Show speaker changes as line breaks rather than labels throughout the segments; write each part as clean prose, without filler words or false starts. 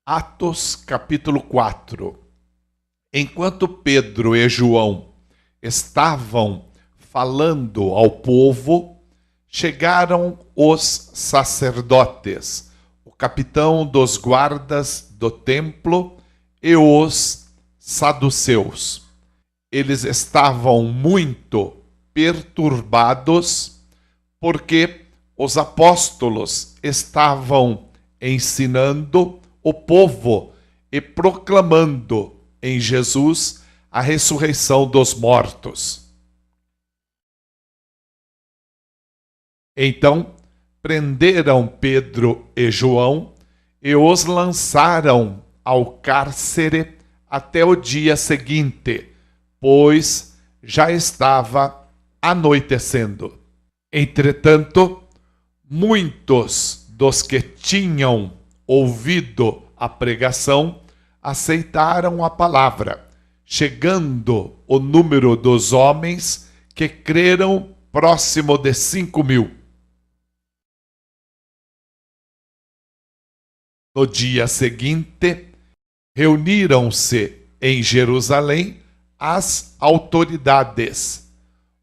Atos capítulo 4. Enquanto Pedro e João estavam falando ao povo, chegaram os sacerdotes, o capitão dos guardas do templo e os saduceus. Eles estavam muito perturbados porque os apóstolos estavam ensinando o povo e proclamando em Jesus a ressurreição dos mortos. Então, prenderam Pedro e João e os lançaram ao cárcere até o dia seguinte, pois já estava anoitecendo. Entretanto, muitos dos que tinham ouvido a pregação aceitaram a palavra, chegando o número dos homens que creram próximo de 5.000. No dia seguinte, reuniram-se em Jerusalém as autoridades,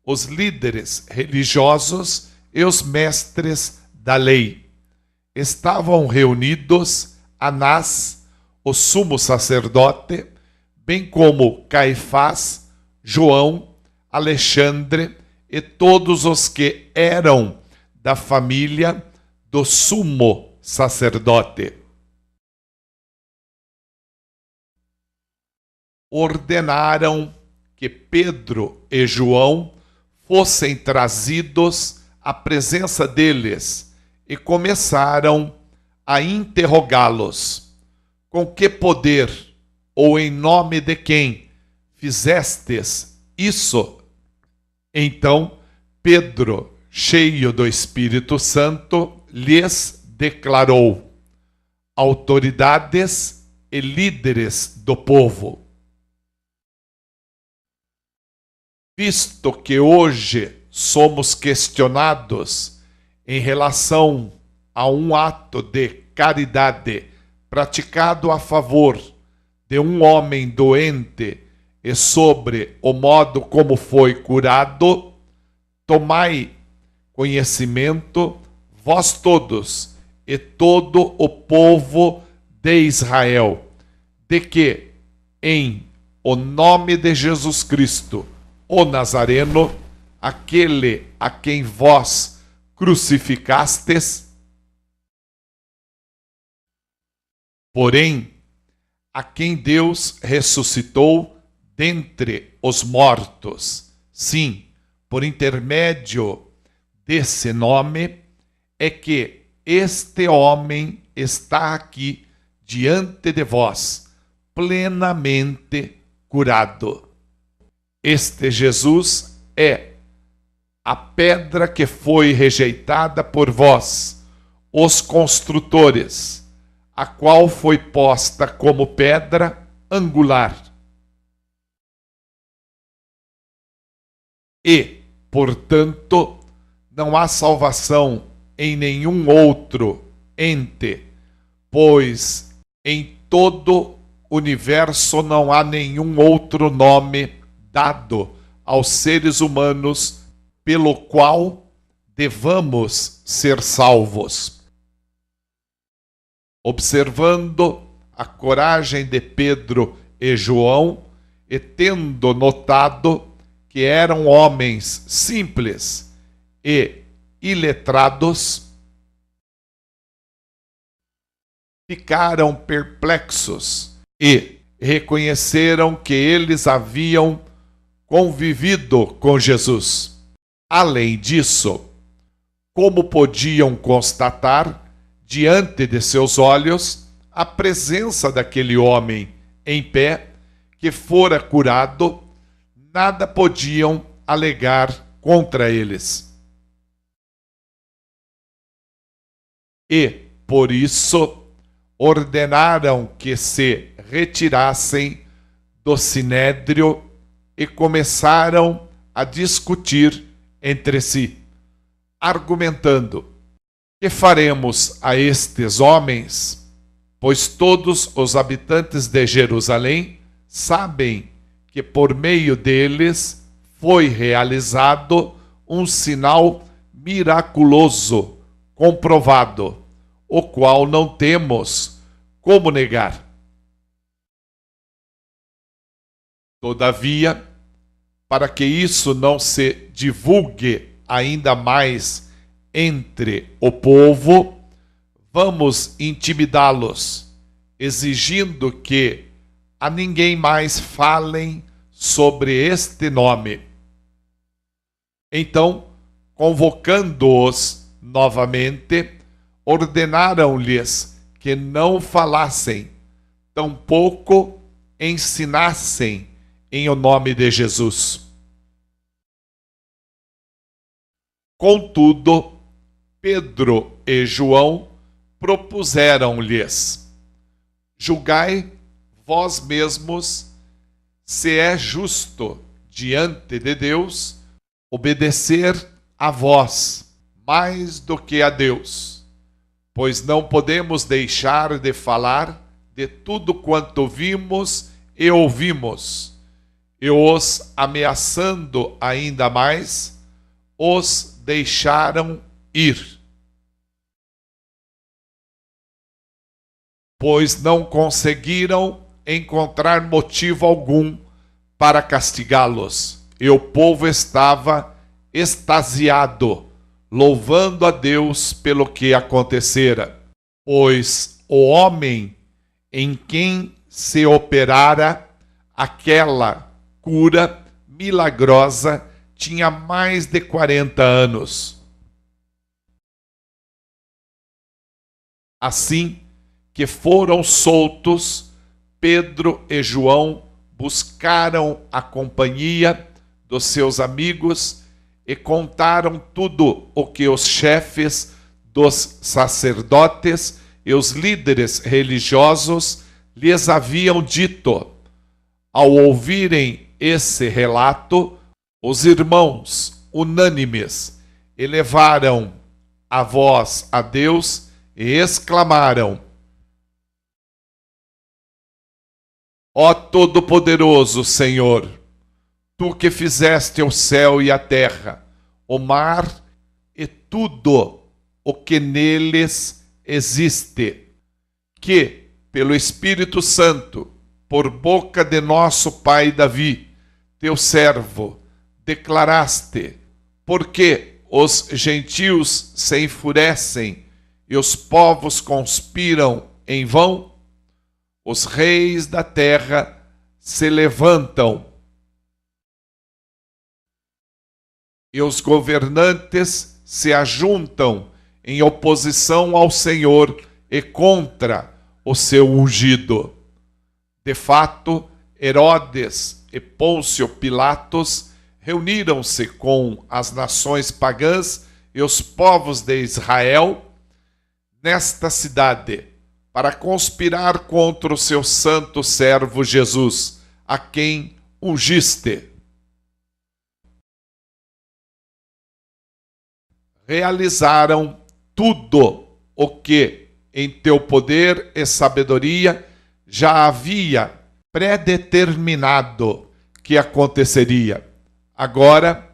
os líderes religiosos e os mestres da lei. Estavam reunidos Anás, o sumo sacerdote, bem como Caifás, João, Alexandre e todos os que eram da família do sumo sacerdote. Ordenaram que Pedro e João fossem trazidos à presença deles e começaram a interrogá-los. Com que poder ou em nome de quem fizestes isso? Então Pedro, cheio do Espírito Santo, lhes declarou: autoridades e líderes do povo, visto que hoje somos questionados em relação a um ato de caridade praticado a favor de um homem doente e sobre o modo como foi curado, tomai conhecimento, vós todos e todo o povo de Israel, de que em o nome de Jesus Cristo, o Nazareno, aquele a quem vós crucificastes, porém, a quem Deus ressuscitou dentre os mortos. Sim, por intermédio desse nome, é que este homem está aqui diante de vós, plenamente curado. Este Jesus é a pedra que foi rejeitada por vós, os construtores, a qual foi posta como pedra angular. E, portanto, não há salvação em nenhum outro ente, pois em todo o universo não há nenhum outro nome dado aos seres humanos pelo qual devamos ser salvos. Observando a coragem de Pedro e João, e tendo notado que eram homens simples e iletrados, ficaram perplexos e reconheceram que eles haviam convivido com Jesus. Além disso, como podiam constatar diante de seus olhos a presença daquele homem em pé que fora curado, nada podiam alegar contra eles. E, por isso, ordenaram que se retirassem do sinédrio e começaram a discutir entre si, argumentando: que faremos a estes homens? Pois todos os habitantes de Jerusalém sabem que por meio deles foi realizado um sinal miraculoso, comprovado, o qual não temos como negar. Todavia, para que isso não se divulgue ainda mais entre o povo, vamos intimidá-los, exigindo que a ninguém mais falem sobre este nome. Então, convocando-os novamente, ordenaram-lhes que não falassem, tampouco ensinassem em o nome de Jesus. Contudo, Pedro e João propuseram-lhes: julgai vós mesmos se é justo diante de Deus obedecer a vós mais do que a Deus, pois não podemos deixar de falar de tudo quanto vimos e ouvimos. E os ameaçando ainda mais, os deixaram ir, pois não conseguiram encontrar motivo algum para castigá-los. E o povo estava extasiado, louvando a Deus pelo que acontecera, pois o homem em quem se operara aquela cura milagrosa tinha mais de 40 anos. Assim que foram soltos, Pedro e João buscaram a companhia dos seus amigos e contaram tudo o que os chefes dos sacerdotes e os líderes religiosos lhes haviam dito. Ao ouvirem esse relato, os irmãos, unânimes, elevaram a voz a Deus e exclamaram: Ó Todo-Poderoso Senhor, Tu que fizeste o céu e a terra, o mar e tudo o que neles existe, que, pelo Espírito Santo, por boca de nosso pai Davi, teu servo, declaraste: porque os gentios se enfurecem e os povos conspiram em vão, os reis da terra se levantam e os governantes se ajuntam em oposição ao Senhor e contra o seu ungido. De fato, Herodes e Pôncio Pilatos reuniram-se com as nações pagãs e os povos de Israel nesta cidade para conspirar contra o seu santo servo Jesus, a quem ungiste. Realizaram tudo o que em teu poder e sabedoria já havia predeterminado que aconteceria. Agora,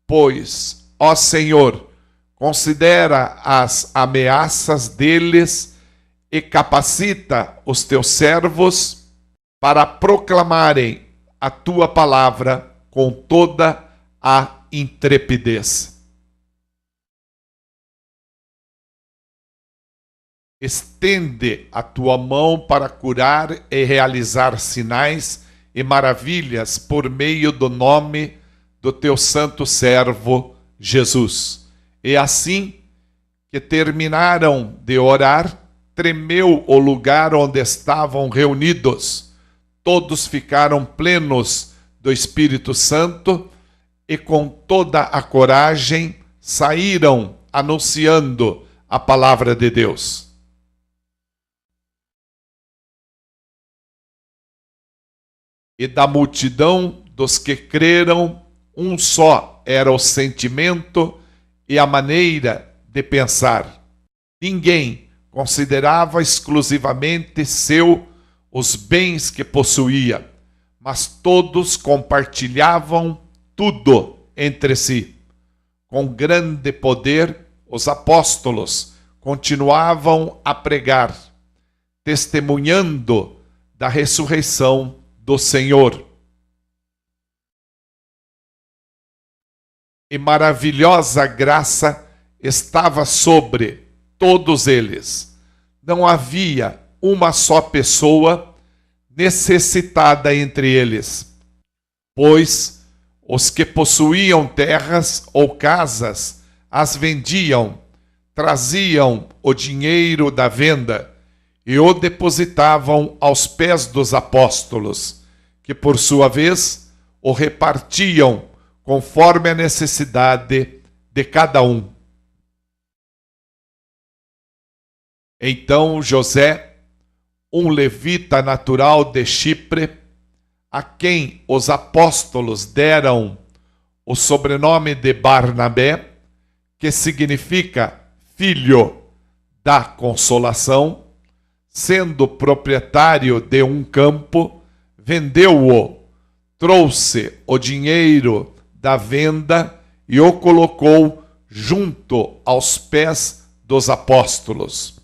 pois, ó Senhor, considera as ameaças deles e capacita os teus servos para proclamarem a tua palavra com toda a intrepidez. Estende a tua mão para curar e realizar sinais e maravilhas por meio do nome do teu santo servo Jesus. E assim que terminaram de orar, tremeu o lugar onde estavam reunidos. Todos ficaram plenos do Espírito Santo e com toda a coragem saíram anunciando a palavra de Deus. E da multidão dos que creram, um só era o sentimento e a maneira de pensar. Ninguém considerava exclusivamente seu os bens que possuía, mas todos compartilhavam tudo entre si. Com grande poder, os apóstolos continuavam a pregar, testemunhando da ressurreição do Senhor. E maravilhosa graça estava sobre todos eles. Não havia uma só pessoa necessitada entre eles, pois os que possuíam terras ou casas as vendiam, traziam o dinheiro da venda e o depositavam aos pés dos apóstolos, que por sua vez o repartiam conforme a necessidade de cada um. Então José, um levita natural de Chipre, a quem os apóstolos deram o sobrenome de Barnabé, que significa filho da consolação, sendo proprietário de um campo, vendeu-o, trouxe o dinheiro da venda e o colocou junto aos pés dos apóstolos.